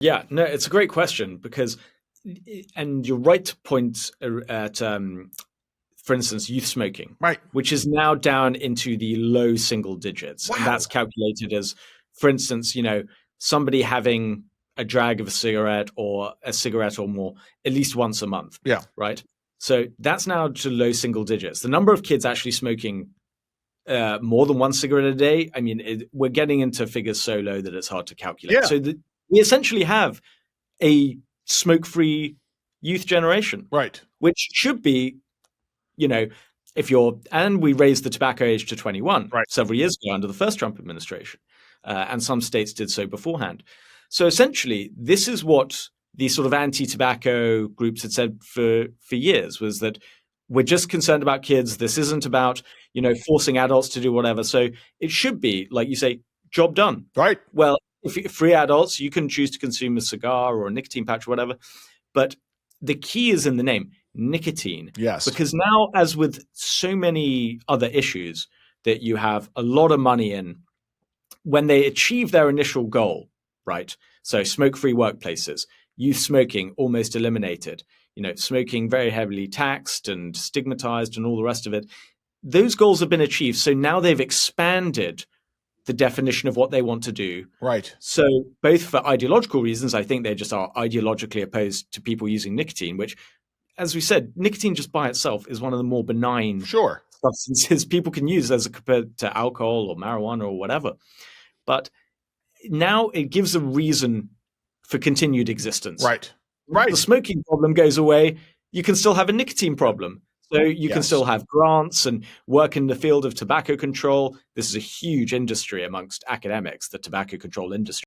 Yeah, no, it's a great question because, and you're right to point at, for instance, youth smoking, Right. which is now down into the low single digits. And Wow. that's calculated as, for instance, somebody having a drag of a cigarette or a cigarette or more at least once a month, Yeah. right? So that's now to low single digits. The number of kids actually smoking more than one cigarette a day, I mean, we're getting into figures so low that it's hard to calculate. Yeah. So we essentially have a smoke-free youth generation, Right. which should be, you know, and we raised the tobacco age to 21 Right. several years ago under the first Trump administration, and some states did so beforehand. So essentially, this is what these sort of anti-tobacco groups had said for years, was that we're just concerned about kids. This isn't about, forcing adults to do whatever. So it should be, like you say, job done. Right. Well, if free adults, you can choose to consume a cigar or a nicotine patch or whatever. But the key is in the name, nicotine. Yes. Because now, as with so many other issues that you have a lot of money in, when they achieve their initial goal, right? So smoke-free workplaces, youth smoking almost eliminated, smoking very heavily taxed and stigmatized and all the rest of it. Those goals have been achieved. So now they've expanded the definition of what they want to do. Right. So both for ideological reasons, I think they just are ideologically opposed to people using nicotine, which, as we said, nicotine just by itself is one of the more benign Sure. substances people can use as compared to alcohol or marijuana or whatever. But now it gives a reason for continued existence. Right. Right. The smoking problem goes away. You can still have a nicotine problem. So you can still have grants and work in the field of tobacco control. This is a huge industry amongst academics, the tobacco control industry.